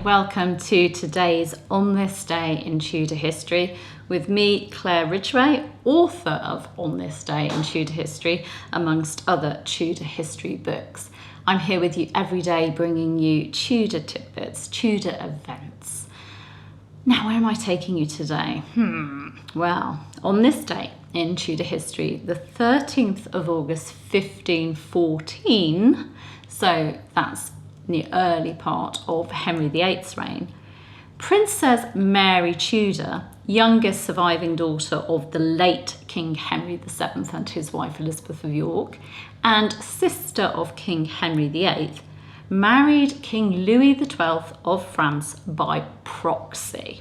welcome to today's On This Day in Tudor History with me, Claire Ridgway, author of On This Day in Tudor History, amongst other Tudor history books. I'm here with you every day bringing you Tudor tidbits, Tudor events. Now, where am I taking you today? Well, on this day in Tudor history, the 13th of August 1514, so that's the early part of Henry VIII's reign, Princess Mary Tudor, youngest surviving daughter of the late King Henry VII and his wife Elizabeth of York, and sister of King Henry VIII, married King Louis XII of France by proxy.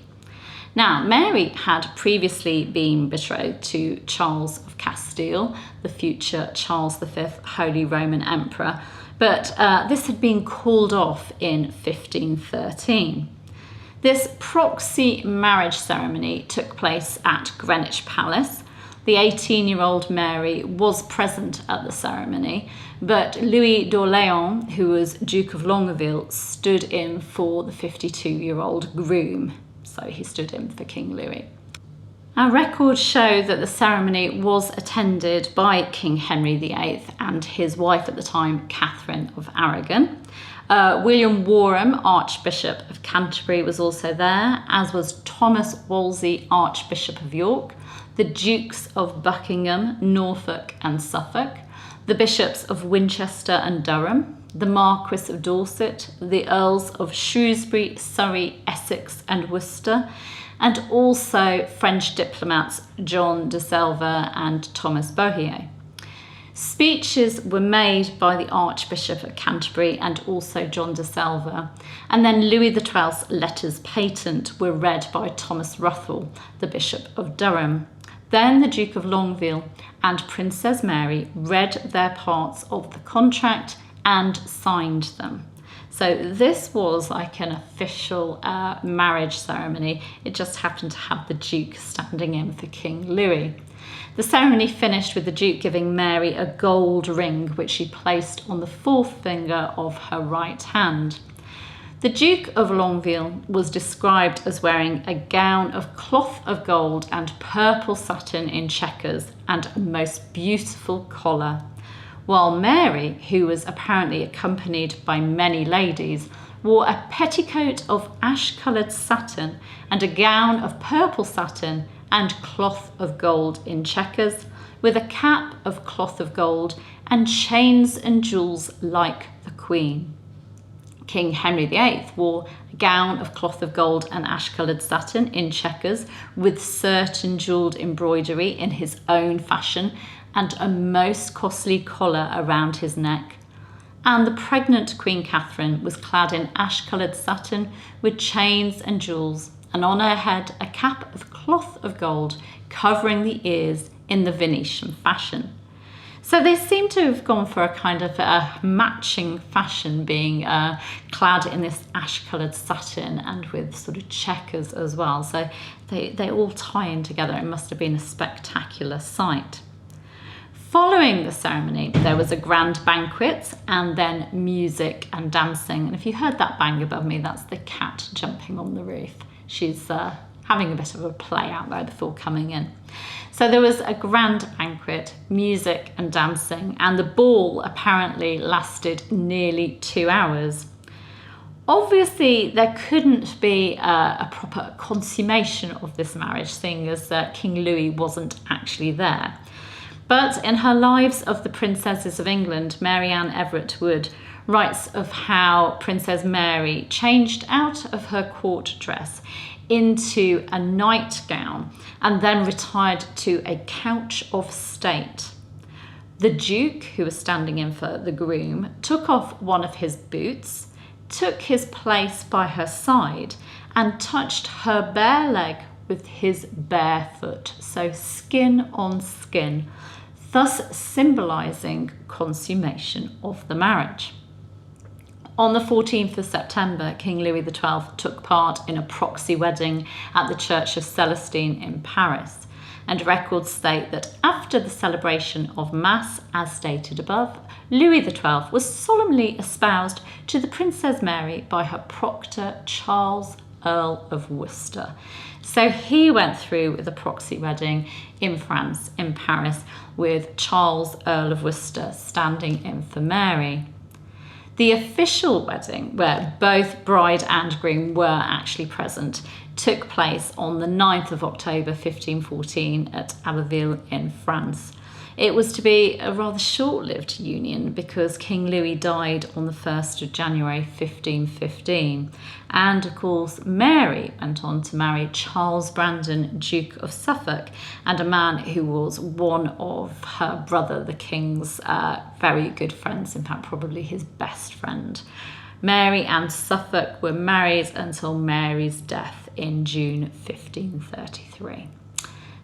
Now, Mary had previously been betrothed to Charles of Castile, the future Charles V, Holy Roman Emperor, but this had been called off in 1513. This proxy marriage ceremony took place at Greenwich Palace. The 18-year-old Mary was present at the ceremony, but Louis d'Orléans, who was Duke of Longueville, stood in for the 52-year-old groom. So he stood in for King Louis. Our records show that the ceremony was attended by King Henry VIII and his wife at the time, Catherine of Aragon. William Warham, Archbishop of Canterbury, was also there, as was Thomas Wolsey, Archbishop of York, the Dukes of Buckingham, Norfolk and Suffolk, the Bishops of Winchester and Durham, the Marquis of Dorset, the Earls of Shrewsbury, Surrey, Essex and Worcester, and also French diplomats John de Selva and Thomas Bohier. Speeches were made by the Archbishop of Canterbury and also John de Selva, and then Louis XII's letters patent were read by Thomas Ruthell, the Bishop of Durham. Then the Duke of Longueville and Princess Mary read their parts of the contract and signed them. So this was like an official marriage ceremony. It just happened to have the Duke standing in for King Louis. The ceremony finished with the Duke giving Mary a gold ring, which she placed on the fourth finger of her right hand. The Duke of Longueville was described as wearing a gown of cloth of gold and purple satin in checkers and a most beautiful collar, while Mary, who was apparently accompanied by many ladies, wore a petticoat of ash-coloured satin and a gown of purple satin and cloth of gold in checkers, with a cap of cloth of gold and chains and jewels like the Queen. King Henry VIII wore a gown of cloth of gold and ash-coloured satin in checkers with certain jewelled embroidery in his own fashion and a most costly collar around his neck. And the pregnant Queen Catherine was clad in ash-coloured satin with chains and jewels, and on her head a cap of cloth of gold covering the ears in the Venetian fashion. So they seem to have gone for a kind of a matching fashion, being clad in this ash-coloured satin and with sort of checkers as well. So they all tie in together. It must have been a spectacular sight. Following the ceremony, there was a grand banquet and then music and dancing. And if you heard that bang above me, that's the cat jumping on the roof. She's having a bit of a play out there before coming in. So there was a grand banquet, music and dancing, and the ball apparently lasted nearly 2 hours. Obviously, there couldn't be a proper consummation of this marriage, seeing as King Louis wasn't actually there. But in her Lives of the Princesses of England, Mary Ann Everett Wood writes of how Princess Mary changed out of her court dress into a nightgown and then retired to a couch of state. The Duke, who was standing in for the groom, took off one of his boots, took his place by her side and touched her bare leg with his bare foot, so skin on skin, thus symbolising consummation of the marriage. On the 14th of September, King Louis XII took part in a proxy wedding at the Church of Celestine in Paris. And records state that after the celebration of Mass, as stated above, Louis XII was solemnly espoused to the Princess Mary by her proctor Charles, Earl of Worcester. So he went through with a proxy wedding in France, in Paris, with Charles, Earl of Worcester, standing in for Mary. The official wedding, where both bride and groom were actually present, took place on the 9th of October 1514 at Abbeville in France. It was to be a rather short-lived union because King Louis died on the 1st of January 1515. And of course, Mary went on to marry Charles Brandon, Duke of Suffolk, and a man who was one of her brother, the king's very good friends, in fact, probably his best friend. Mary and Suffolk were married until Mary's death in June 1533.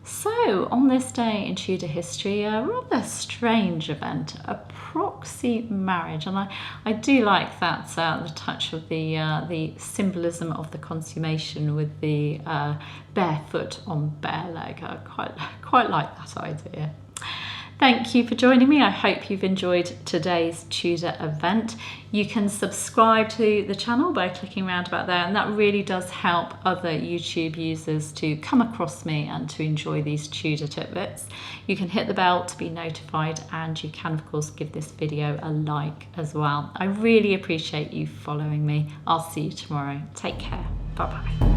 So, on this day in Tudor history, a rather strange event, a proxy marriage, and I do like that the touch of the symbolism of the consummation with the bare foot on bare leg. I quite like that idea. Thank you for joining me. I hope you've enjoyed today's Tudor event. You can subscribe to the channel by clicking around about there, and that really does help other YouTube users to come across me and to enjoy these Tudor tidbits. You can hit the bell to be notified, and you can of course give this video a like as well. I really appreciate you following me. I'll see you tomorrow. Take care. Bye bye.